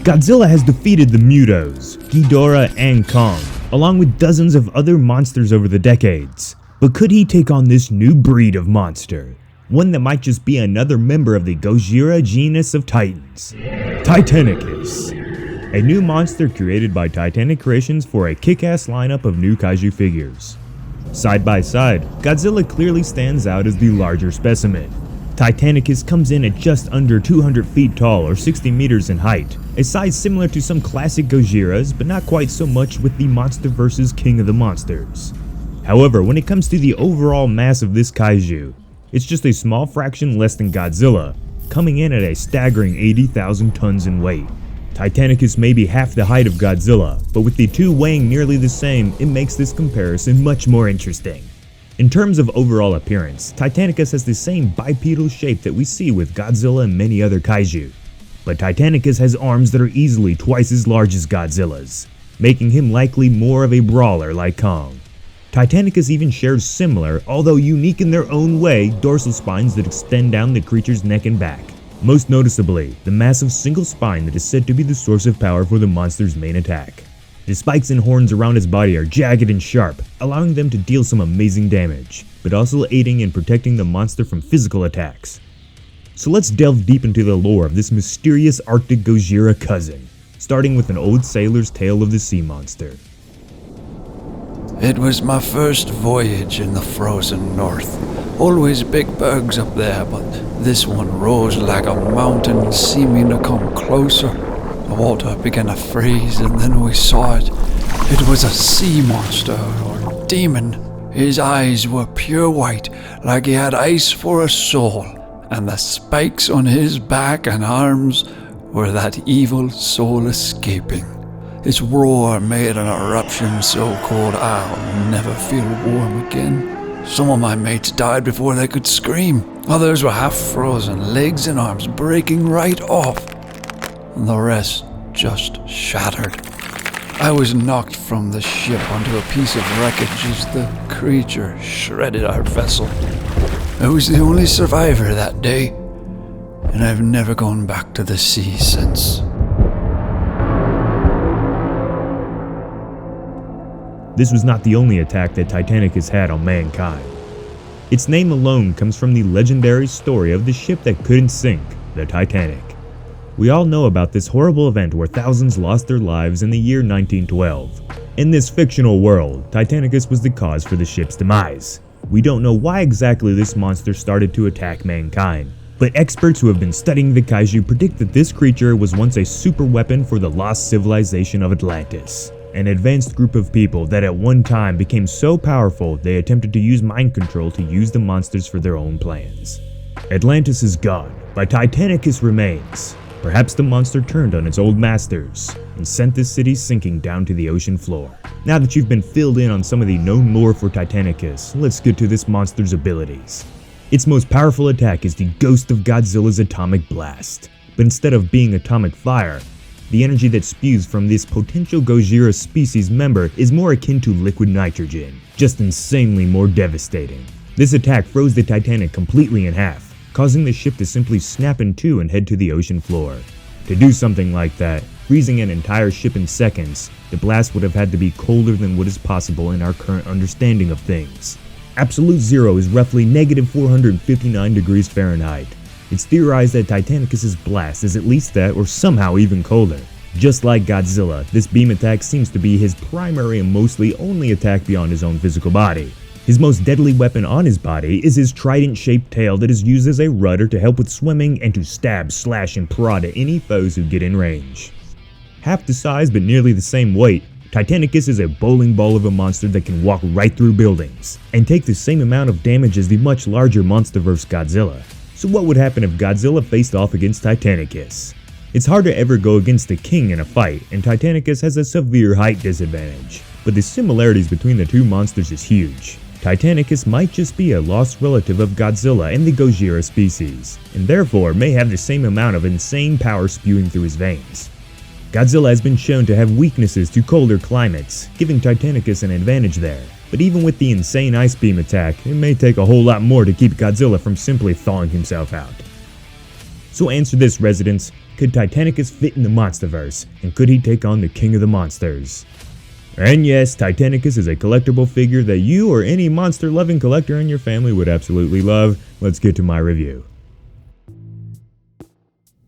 Godzilla has defeated the Mutos, Ghidorah, and Kong, along with dozens of other monsters over the decades. But could he take on this new breed of monster? One that might just be another member of the Gojira genus of titans. Titanicus, a new monster created by Titanic Creations for a kick-ass lineup of new kaiju figures. Side by side, Godzilla clearly stands out as the larger specimen. Titanicus comes in at just under 200 feet tall or 60 meters in height, a size similar to some classic Gojiras, but not quite so much with the MonsterVerse's King of the Monsters. However, when it comes to the overall mass of this kaiju, it's just a small fraction less than Godzilla, coming in at a staggering 80,000 tons in weight. Titanicus may be half the height of Godzilla, but with the two weighing nearly the same, it makes this comparison much more interesting. In terms of overall appearance, Titanicus has the same bipedal shape that we see with Godzilla and many other kaiju. But Titanicus has arms that are easily twice as large as Godzilla's, making him likely more of a brawler like Kong. Titanicus even shares similar, although unique in their own way, dorsal spines that extend down the creature's neck and back. Most noticeably, the massive single spine that is said to be the source of power for the monster's main attack. The spikes and horns around his body are jagged and sharp, allowing them to deal some amazing damage, but also aiding in protecting the monster from physical attacks. So let's delve deep into the lore of this mysterious Arctic Gojira cousin, starting with an old sailor's tale of the sea monster. It was my first voyage in the frozen north. Always big bergs up there, but this one rose like a mountain, seeming to come closer. The water began to freeze, and then we saw it. It was a sea monster or demon. His eyes were pure white, like he had ice for a soul, and the spikes on his back and arms were that evil soul escaping. His roar made an eruption so cold I'll never feel warm again. Some of my mates died before they could scream. Others were half frozen, legs and arms breaking right off, and the rest just shattered. I was knocked from the ship onto a piece of wreckage as the creature shredded our vessel. I was the only survivor that day, and I've never gone back to the sea since. This was not the only attack that Titanicus had on mankind. Its name alone comes from the legendary story of the ship that couldn't sink, the Titanic. We all know about this horrible event where thousands lost their lives in the year 1912. In this fictional world, Titanicus was the cause for the ship's demise. We don't know why exactly this monster started to attack mankind, but experts who have been studying the kaiju predict that this creature was once a super weapon for the lost civilization of Atlantis. An advanced group of people that at one time became so powerful they attempted to use mind control to use the monsters for their own plans. Atlantis is gone, but Titanicus remains. Perhaps the monster turned on its old masters and sent this city sinking down to the ocean floor. Now that you've been filled in on some of the known lore for Titanicus, let's get to this monster's abilities. Its most powerful attack is the ghost of Godzilla's atomic blast, but instead of being atomic fire, the energy that spews from this potential Gojira species member is more akin to liquid nitrogen, just insanely more devastating. This attack froze the Titanic completely in half, causing the ship to simply snap in two and head to the ocean floor. To do something like that, freezing an entire ship in seconds, the blast would have had to be colder than what is possible in our current understanding of things. Absolute zero is roughly negative 459 degrees Fahrenheit. It's theorized that Titanicus's blast is at least that or somehow even colder. Just like Godzilla, this beam attack seems to be his primary and mostly only attack beyond his own physical body. His most deadly weapon on his body is his trident-shaped tail that is used as a rudder to help with swimming and to stab, slash, and prod at any foes who get in range. Half the size but nearly the same weight, Titanicus is a bowling ball of a monster that can walk right through buildings and take the same amount of damage as the much larger MonsterVerse Godzilla. So what would happen if Godzilla faced off against Titanicus? It's hard to ever go against the king in a fight, and Titanicus has a severe height disadvantage, but the similarities between the two monsters is huge. Titanicus might just be a lost relative of Godzilla and the Gojira species, and therefore may have the same amount of insane power spewing through his veins. Godzilla has been shown to have weaknesses to colder climates, giving Titanicus an advantage there. But even with the insane ice beam attack, it may take a whole lot more to keep Godzilla from simply thawing himself out. So answer this, residents, could Titanicus fit in the MonsterVerse, and could he take on the king of the monsters? And yes, Titanicus is a collectible figure that you or any monster-loving collector in your family would absolutely love. Let's get to my review.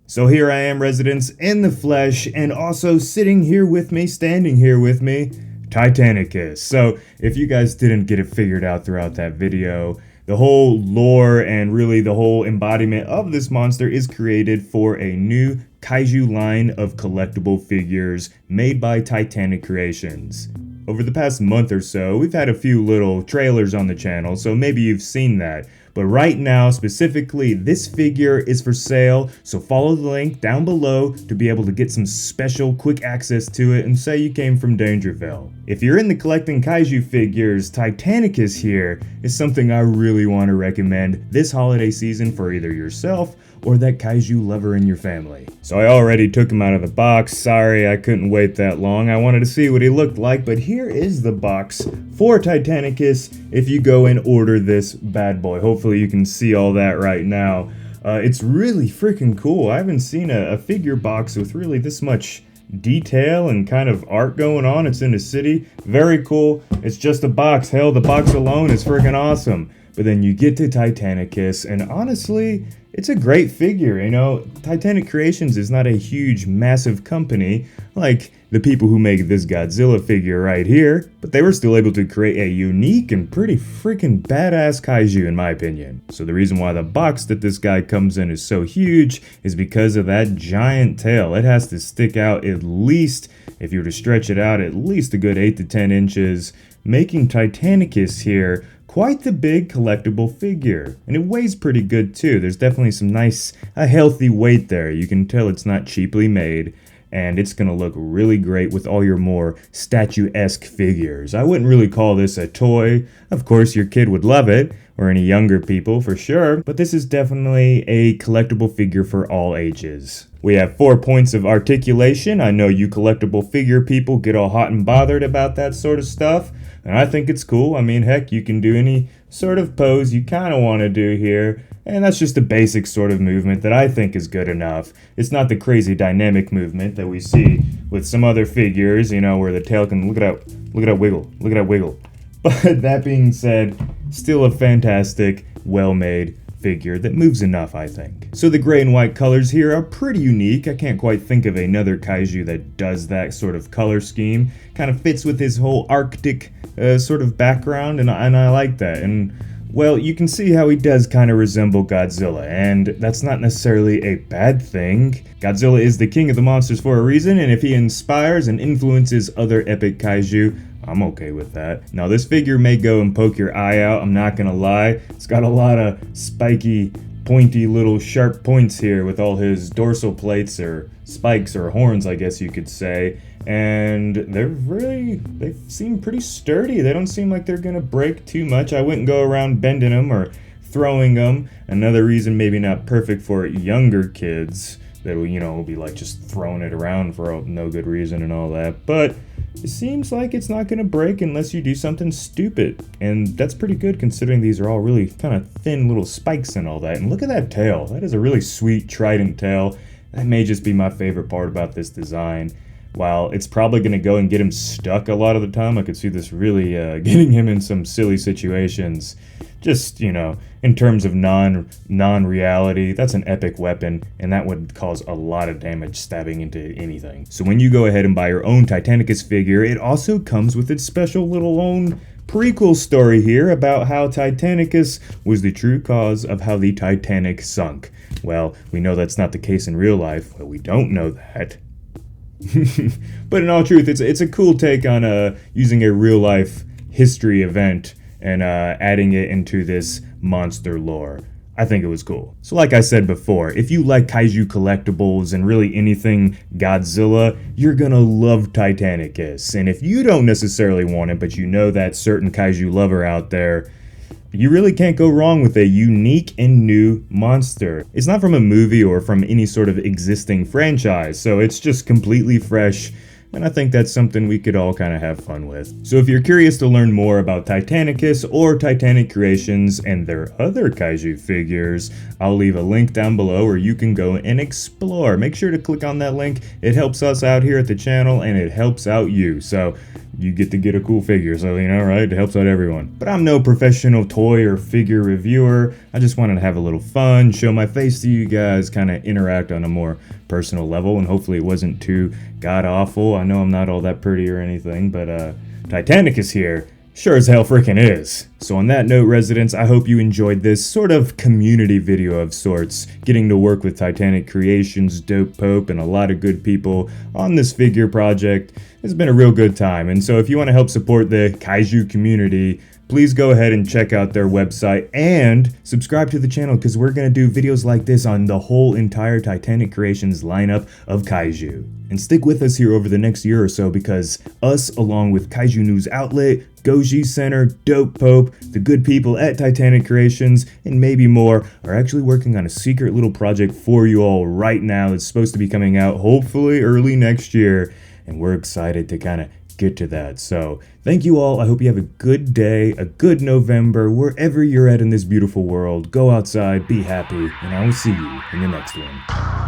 So here I am, residents, in the flesh, and also sitting here with me, standing here with me, Titanicus. So if you guys didn't get it figured out throughout that video, the whole lore and really the whole embodiment of this monster is created for a new Kaiju line of collectible figures made by Titanic Creations. Over the past month or so, we've had a few little trailers on the channel, so maybe you've seen that. But right now, specifically, this figure is for sale, so follow the link down below to be able to get some special quick access to it and say you came from Dangerville. If you're into collecting Kaiju figures, Titanicus here is something I really want to recommend this holiday season for either yourself or that Kaiju lover in your family. So I already took him out of the box. Sorry, I couldn't wait that long. I wanted to see what he looked like, but here is the box for Titanicus if you go and order this bad boy. Hopefully you can see all that right now. It's really freaking cool. I haven't seen a figure box with really this much detail and kind of art going on. It's in the city. Very cool. It's just a box. Hell, the box alone is freaking awesome. But then you get to Titanicus, and honestly, it's a great figure. You know, Titanic Creations is not a huge, massive company like the people who make this Godzilla figure right here, but they were still able to create a unique and pretty freaking badass Kaiju in my opinion. So the reason why the box that this guy comes in is so huge is because of that giant tail. It has to stick out at least, if you were to stretch it out, at least a good 8 to 10 inches, making Titanicus here quite the big collectible figure. And it weighs pretty good too. There's definitely some nice, a healthy weight there. You can tell it's not cheaply made, and it's gonna look really great with all your more statue-esque figures. I wouldn't really call this a toy. Of course, your kid would love it, or any younger people for sure, but this is definitely a collectible figure for all ages. We have 4 points of articulation. I know you collectible figure people get all hot and bothered about that sort of stuff, and I think it's cool. I mean, heck, you can do any sort of pose you kind of want to do here, and that's just a basic sort of movement that I think is good enough. It's not the crazy dynamic movement that we see with some other figures, you know, where the tail can, look at that wiggle, look at that wiggle. But that being said, still a fantastic, well-made figure that moves enough, I think. So the gray and white colors here are pretty unique. I can't quite think of another Kaiju that does that sort of color scheme. Kind of fits with his whole Arctic sort of background, and I like that. And well, you can see how he does kind of resemble Godzilla, and that's not necessarily a bad thing. Godzilla is the king of the monsters for a reason, and if he inspires and influences other epic Kaiju, I'm okay with that. Now this figure may go and poke your eye out, I'm not gonna lie. It's got a lot of spiky, pointy little sharp points here with all his dorsal plates, or spikes, or horns I guess you could say. And they seem pretty sturdy. They don't seem like they're gonna break too much. I wouldn't go around bending them or throwing them. Another reason maybe not perfect for younger kids that will, you know, will be like just throwing it around for no good reason and all that. But it seems like it's not gonna break unless you do something stupid. And that's pretty good considering these are all really kind of thin little spikes and all that. And look at that tail. That is a really sweet trident tail. That may just be my favorite part about this design. While it's probably going to go and get him stuck a lot of the time, I could see this really getting him in some silly situations. Just, you know, in terms of non-reality, that's an epic weapon, and that would cause a lot of damage stabbing into anything. So when you go ahead and buy your own Titanicus figure, it also comes with its special little own prequel story here about how Titanicus was the true cause of how the Titanic sunk. Well, we know that's not the case in real life, but we don't know that. But in all truth, it's a cool take on using a real-life history event and adding it into this monster lore. I think it was cool. So like I said before, if you like Kaiju collectibles and really anything Godzilla, you're gonna love Titanicus. And if you don't necessarily want it, but you know that certain Kaiju lover out there, you really can't go wrong with a unique and new monster. It's not from a movie or from any sort of existing franchise, so it's just completely fresh, and I think that's something we could all kind of have fun with. So if you're curious to learn more about Titanicus or Titanic Creations and their other kaiju figures, I'll leave a link down below where you can go and explore. Make sure to click on that link. It helps us out here at the channel and it helps out you. So you get to get a cool figure, so you know, right? It helps out everyone. But I'm no professional toy or figure reviewer. I just wanted to have a little fun, show my face to you guys, kind of interact on a more personal level, and hopefully it wasn't too god-awful. I know I'm not all that pretty or anything, but Titanicus here sure as hell freaking is. So on that note, residents, I hope you enjoyed this sort of community video of sorts, getting to work with Titanic Creations, Dope Pope, and a lot of good people on this figure project. It's been a real good time, and so if you want to help support the kaiju community, please go ahead and check out their website and subscribe to the channel, because we're going to do videos like this on the whole entire Titanic Creations lineup of kaiju. And stick with us here over the next year or so, because us, along with Kaiju News Outlet, Goji Center, Dope Pope, the good people at Titanic Creations, and maybe more, are actually working on a secret little project for you all right now. It's supposed to be coming out hopefully early next year, and we're excited to kind of get to that. So thank you all. I hope you have a good day, a good November, wherever you're at in this beautiful world. Go outside, be happy, and I will see you in the next one.